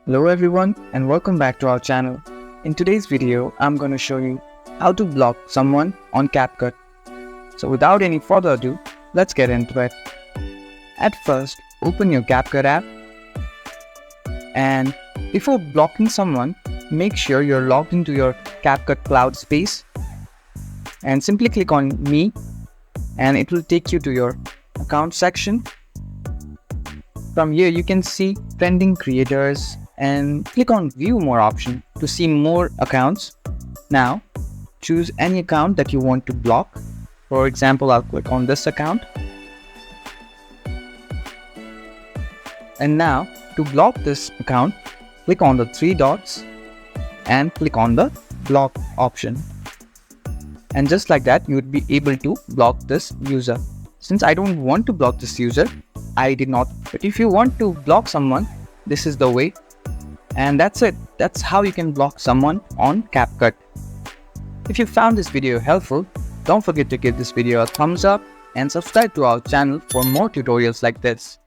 Hello everyone and welcome back to our channel. In today's video, I'm going to show you how to block someone on CapCut. So without any further ado, let's get into it. At first, open your CapCut app, and before blocking someone, make sure you're logged into your CapCut cloud space and simply click on Me, and it will take you to your account section. From here you can see trending creators and click on View More option to see more accounts. Now choose any account that you want to block. For example, I'll click on this account. And now to block this account, click on the three dots and click on the block option. And just like that, you would be able to block this user. Since I don't want to block this user, I did not. But if you want to block someone, this is the way. And that's it. That's how you can block someone on CapCut. If you found this video helpful, don't forget to give this video a thumbs up and subscribe to our channel for more tutorials like this.